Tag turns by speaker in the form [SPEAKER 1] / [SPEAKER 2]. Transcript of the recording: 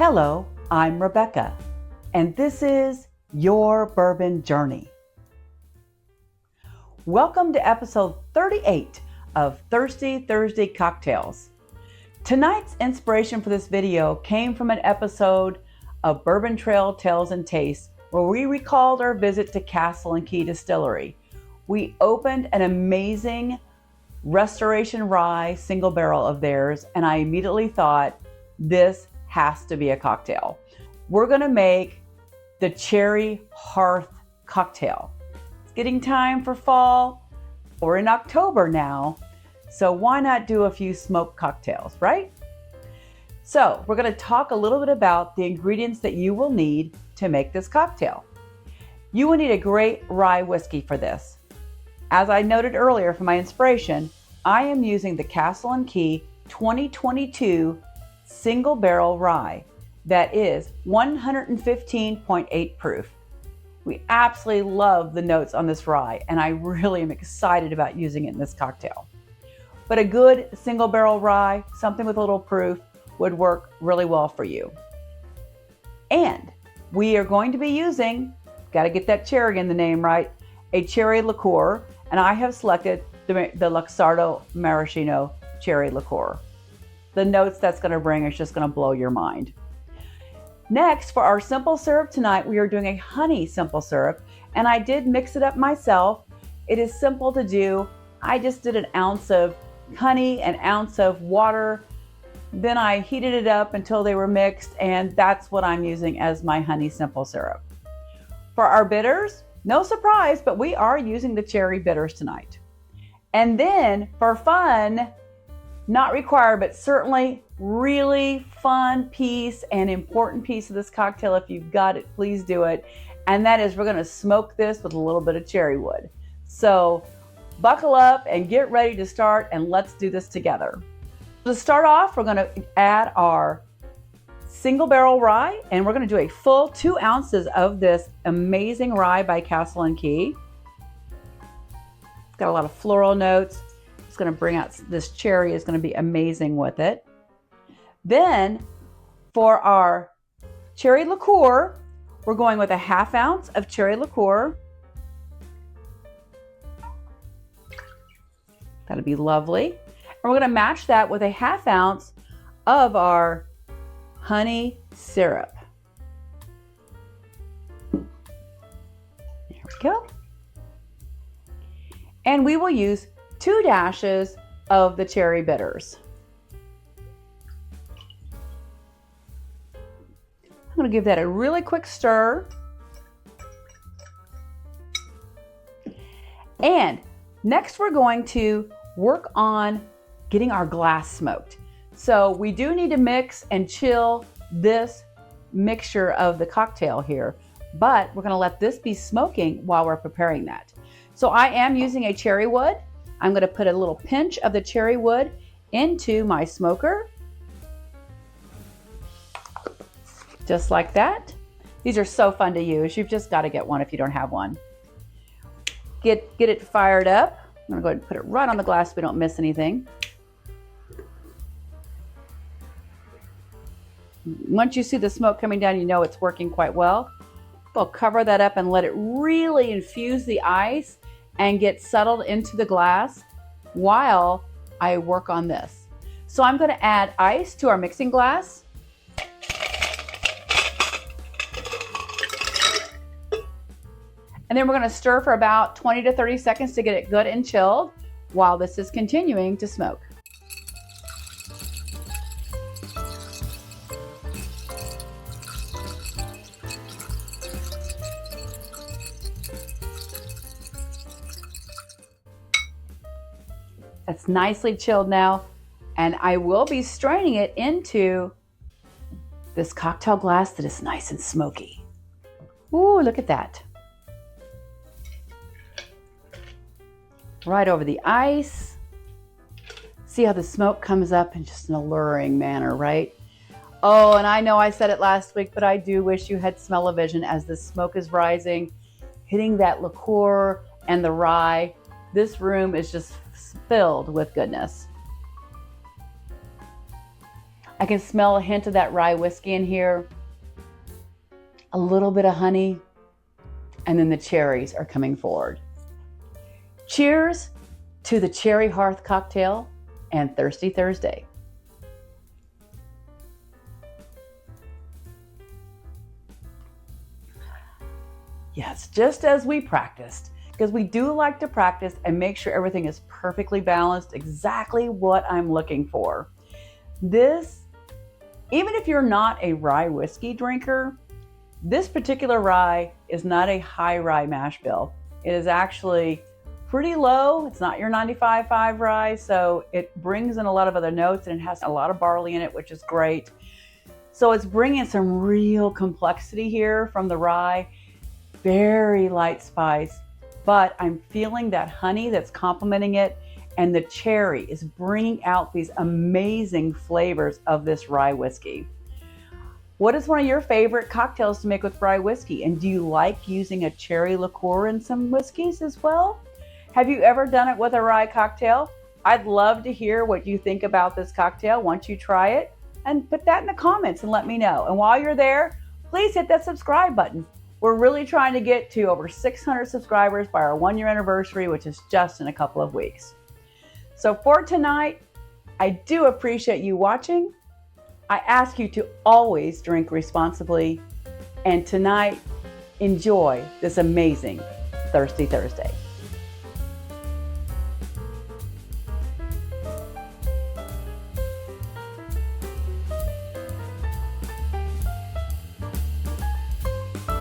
[SPEAKER 1] Hello, I'm Rebecca, and this is Your Bourbon Journey. Welcome to episode 38 of Thirsty Thursday Cocktails. Tonight's inspiration for this video came from an episode of Bourbon Trail Tales and Tastes where we recalled our visit to Castle Key Distillery. We opened an amazing Restoration Rye single barrel of theirs, and I immediately thought, this has to be a cocktail. We're gonna make the Cherry Hearth cocktail. It's getting time for fall. We're in October now, so why not do a few smoked cocktails, right? So we're gonna talk a little bit about the ingredients that you will need to make this cocktail. You will need a great rye whiskey for this. As I noted earlier for my inspiration, I am using the Castle Key 2022 single barrel rye that is 115.8 proof. We absolutely love the notes on this rye, and I really am excited about using it in this cocktail. But a good single barrel rye, something with a little proof, would work really well for you. And we are going to be using, got to get that cherry in the name right, a cherry liqueur, and I have selected the Luxardo Maraschino cherry liqueur. The notes that's going to bring is just going to blow your mind. Next, for our simple syrup tonight, we are doing a honey simple syrup, and I did mix it up myself. It is simple to do. I just did an ounce of honey, an ounce of water, then I heated it up until they were mixed, and that's what I'm using as my honey simple syrup. For our bitters, no surprise, but we are using the cherry bitters tonight. And then for fun, not required, but certainly really fun piece and important piece of this cocktail. If you've got it, please do it. And that is, we're going to smoke this with a little bit of cherry wood. So buckle up and get ready to start, and let's do this together. To start off, we're going to add our single barrel rye, and we're going to do a full 2 ounces of this amazing rye by Castle Key. It's got a lot of floral notes. It's going to bring out, this cherry is going to be amazing with it. Then for our cherry liqueur, we're going with a 1/2 ounce of cherry liqueur. That'll be lovely. And we're going to match that with a 1/2 ounce of our honey syrup. There we go. And we will use 2 dashes of the cherry bitters. I'm going to give that a really quick stir. And next we're going to work on getting our glass smoked. So we do need to mix and chill this mixture of the cocktail here, but we're going to let this be smoking while we're preparing that. So I am using a cherry wood. I'm going to put a little pinch of the cherry wood into my smoker. Just like that. These are so fun to use. You've just got to get one if you don't have one. Get it fired up. I'm going to go ahead and put it right on the glass so we don't miss anything. Once you see the smoke coming down, you know it's working quite well. We'll cover that up and let it really infuse the ice and get settled into the glass while I work on this. So I'm going to add ice to our mixing glass. And then we're going to stir for about 20 to 30 seconds to get it good and chilled while this is continuing to smoke. It's nicely chilled now, and I will be straining it into this cocktail glass that is nice and smoky. Ooh, look at that. Right over the ice. See how the smoke comes up in just an alluring manner, right? Oh, and I know I said it last week, but I do wish you had smell-o-vision as the smoke is rising, hitting that liqueur and the rye. This room is just filled with goodness. I can smell a hint of that rye whiskey in here, a little bit of honey, and then the cherries are coming forward. Cheers to the Cherry Hearth cocktail and Thirsty Thursday. Yes, just as we practiced, because we do like to practice and make sure everything is perfectly balanced, exactly what I'm looking for. This, even if you're not a rye whiskey drinker, this particular rye is not a high rye mash bill. It is actually pretty low. It's not your 95.5 rye, so it brings in a lot of other notes, and it has a lot of barley in it, which is great. So it's bringing some real complexity here from the rye. Very light spice, but I'm feeling that honey that's complementing it, and the cherry is bringing out these amazing flavors of this rye whiskey. What is one of your favorite cocktails to make with rye whiskey? And do you like using a cherry liqueur in some whiskeys as well? Have you ever done it with a rye cocktail? I'd love to hear what you think about this cocktail once you try it, and put that in the comments and let me know. And while you're there, please hit that subscribe button. We're really trying to get to over 600 subscribers by our 1-year anniversary, which is just in a couple of weeks. So for tonight, I do appreciate you watching. I ask you to always drink responsibly. And tonight, enjoy this amazing Thirsty Thursday.